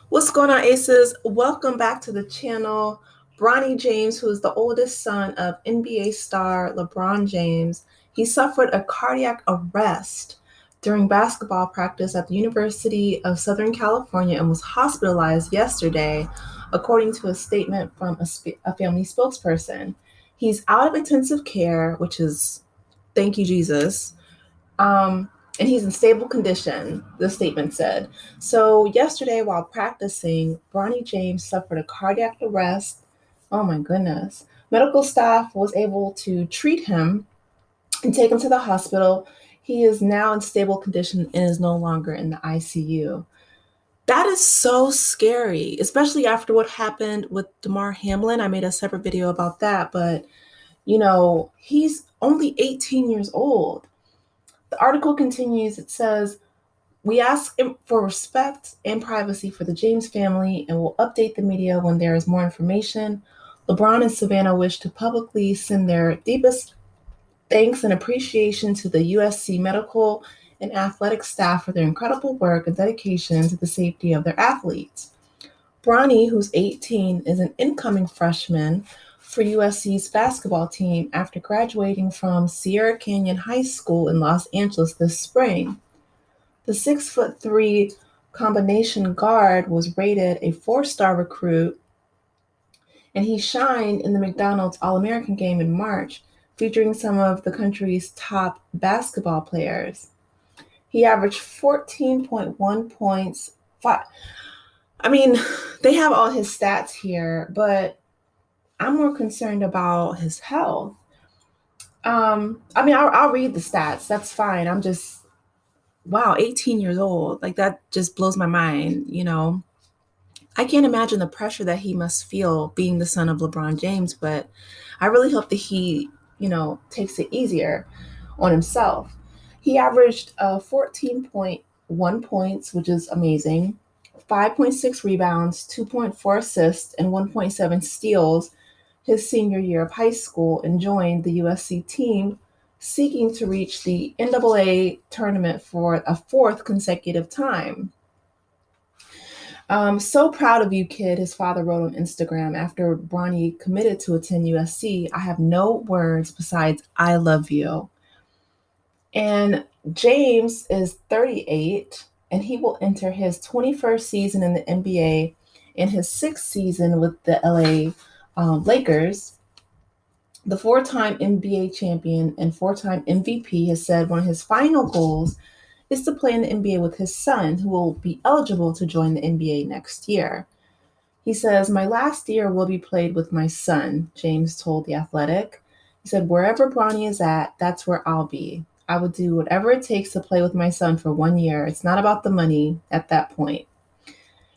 What's going on, Aces? Welcome back to the channel. Bronny James, who is the oldest son of NBA star LeBron James, he suffered a cardiac arrest during basketball practice at the University of Southern California and was hospitalized yesterday, according to a statement from a family spokesperson. He's out of intensive care, which is thank you, Jesus. Um, and he's in stable condition, the statement said. So, yesterday, while practicing, Bronny James suffered a cardiac arrest. Oh my goodness. Medical staff was able to treat him and take him to the hospital. He is now in stable condition and is no longer in the ICU. That is so scary, especially after what happened with Damar Hamlin. I made a separate video about that, but he's only 18 years old. The article continues. It says, we ask for respect and privacy for the James family and will update the media when there is more information. LeBron and Savannah wish to publicly send their deepest thanks and appreciation to the USC medical and athletic staff for their incredible work and dedication to the safety of their athletes. Bronny, who's 18, is an incoming freshman for USC's basketball team after graduating from Sierra Canyon High School in Los Angeles this spring. The 6'3" combination guard was rated a 4-star recruit, and he shined in the McDonald's All-American game in March, featuring some of the country's top basketball players. He averaged 14.1 points. I mean, they have all his stats here, but I'm more concerned about his health. I'll read the stats. That's fine. I'm just, wow, 18 years old. Like, that just blows my mind. I can't imagine the pressure that he must feel being the son of LeBron James, but I really hope that he takes it easier on himself. He averaged 14.1 points, which is amazing, 5.6 rebounds, 2.4 assists, and 1.7 steals his senior year of high school and joined the USC team seeking to reach the NCAA tournament for a fourth consecutive time. So proud of you, kid, his father wrote on Instagram after Bronny committed to attend USC. I have no words besides I love you. And James is 38, and he will enter his 21st season in the NBA and his sixth season with the LA Lakers. The four-time NBA champion and four-time MVP has said one of his final goals is to play in the NBA with his son, who will be eligible to join the NBA next year. He says, my last year will be played with my son, James told The Athletic. He said, wherever Bronny is at, that's where I'll be. I would do whatever it takes to play with my son for 1 year. It's not about the money at that point.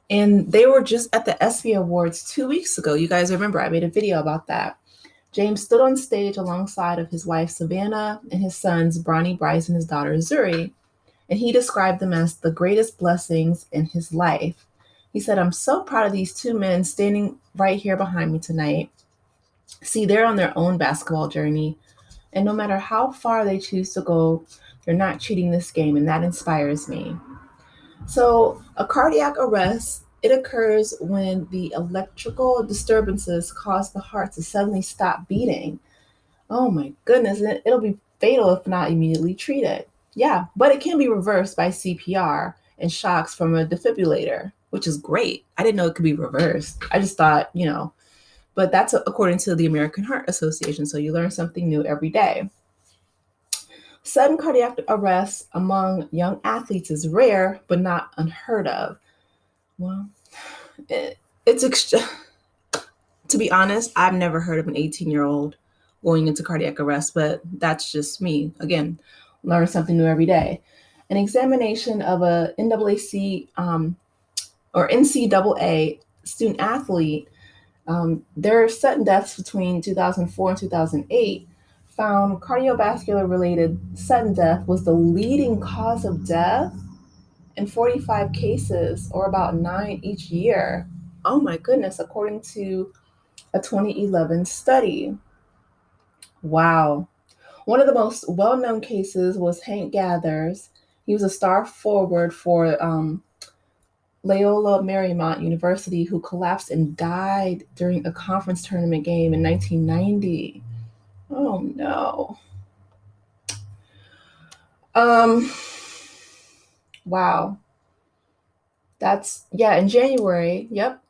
And they were just at the ESPY Awards 2 weeks ago. You guys remember I made a video about that. James stood on stage alongside of his wife, Savannah, and his sons, Bronny, Bryce, and his daughter, Zuri. And he described them as the greatest blessings in his life. He said, I'm so proud of these two men standing right here behind me tonight. See, they're on their own basketball journey, and no matter how far they choose to go, they're not cheating this game, and that inspires me. So, a cardiac arrest, it occurs when the electrical disturbances cause the heart to suddenly stop beating. Oh my goodness, and it'll be fatal if not immediately treated. Yeah, but it can be reversed by CPR and shocks from a defibrillator, which is great. I didn't know it could be reversed. I just thought, but that's according to the American Heart Association. So you learn something new every day. Sudden cardiac arrest among young athletes is rare, but not unheard of. Well, it's to be honest, I've never heard of an 18-year-old going into cardiac arrest, but that's just me. Again, learn something new every day. An examination of a NCAA student athlete, their sudden deaths between 2004 and 2008 found cardiovascular related sudden death was the leading cause of death in 45 cases, or about 9 each year. Oh my goodness, according to a 2011 study. Wow. One of the most well-known cases was Hank Gathers. He was a star forward for Loyola Marymount University, who collapsed and died during a conference tournament game in 1990. Oh no. Um, wow. That's, yeah, in January. Yep.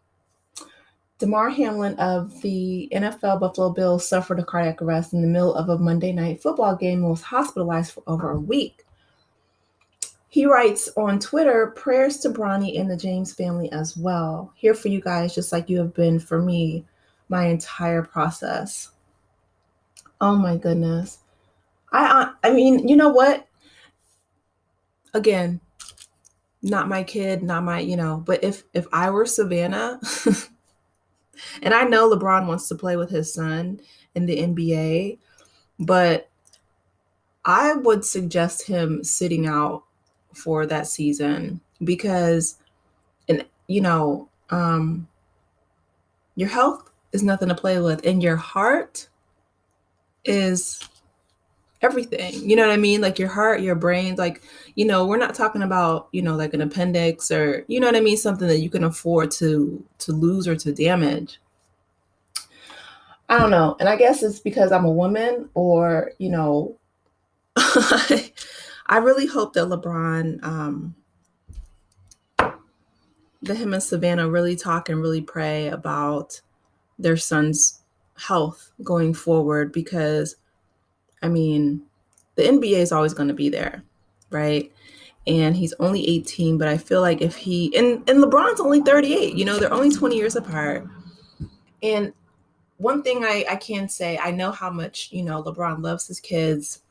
Damar Hamlin of the NFL Buffalo Bills suffered a cardiac arrest in the middle of a Monday night football game and was hospitalized for over a week. He writes on Twitter, prayers to Bronny and the James family as well. Here for you guys, just like you have been for me my entire process. Oh my goodness. I mean, you know what? Again, not my kid, not my, but if I were Savannah, and I know LeBron wants to play with his son in the NBA, but I would suggest him sitting out for that season because, and your health is nothing to play with, and your heart is everything. You know what I mean? Like your heart, your brain, like, we're not talking about, like an appendix or, you know what I mean? Something that you can afford to lose or to damage. I don't know. And I guess it's because I'm a woman or, I really hope that LeBron, that him and Savannah really talk and really pray about their son's health going forward because, I mean, the NBA is always going to be there, right? And he's only 18, but I feel like if he and LeBron's only 38, they're only 20 years apart. And one thing I can say, I know how much, LeBron loves his kids.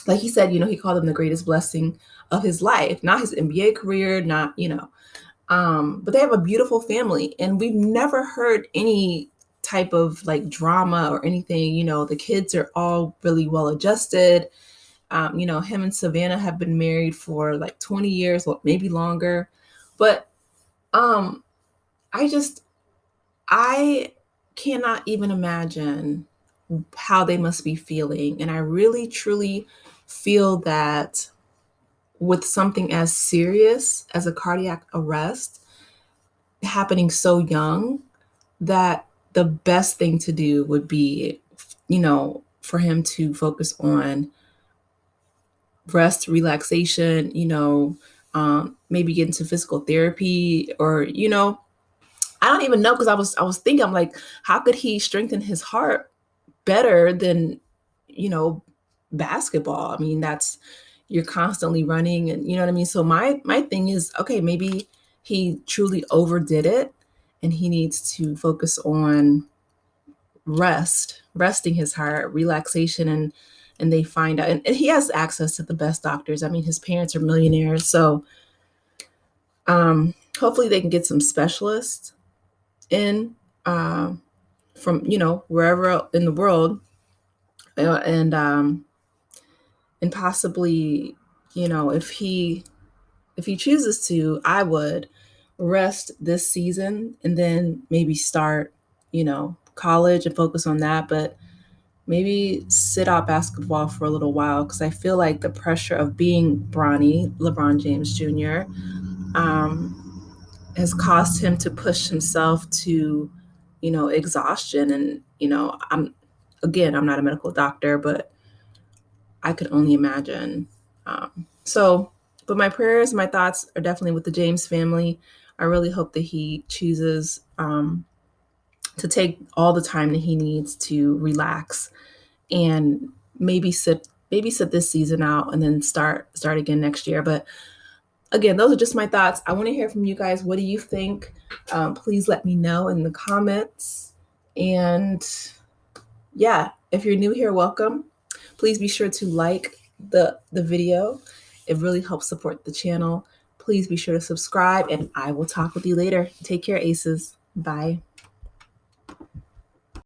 Like he said, he called them the greatest blessing of his life, not his NBA career, not, but they have a beautiful family and we've never heard any type of like drama or anything. The kids are all really well adjusted. Him and Savannah have been married for like 20 years, or maybe longer. But I cannot even imagine how they must be feeling. And I really, truly feel that with something as serious as a cardiac arrest happening so young, that the best thing to do would be, for him to focus on rest, relaxation, maybe get into physical therapy or, I don't even know because I was thinking, I'm like, how could he strengthen his heart better than, basketball? I mean, you're constantly running and you know what I mean? So my thing is, okay, maybe he truly overdid it and he needs to focus on resting his heart, relaxation, and they find out and he has access to the best doctors. I mean, his parents are millionaires, so hopefully they can get some specialists in from wherever in the world, and possibly if he chooses to, I would rest this season and then maybe start college and focus on that, but maybe sit out basketball for a little while because I feel like the pressure of being LeBron James Jr. Has caused him to push himself to, exhaustion. And, I'm not a medical doctor, but I could only imagine. But my prayers, my thoughts are definitely with the James family. I really hope that he chooses to take all the time that he needs to relax and maybe sit this season out and then start again next year. But again, those are just my thoughts. I want to hear from you guys. What do you think? Please let me know in the comments. And yeah, if you're new here, welcome. Please be sure to like the video. It really helps support the channel. Please be sure to subscribe and I will talk with you later. Take care, aces. Bye.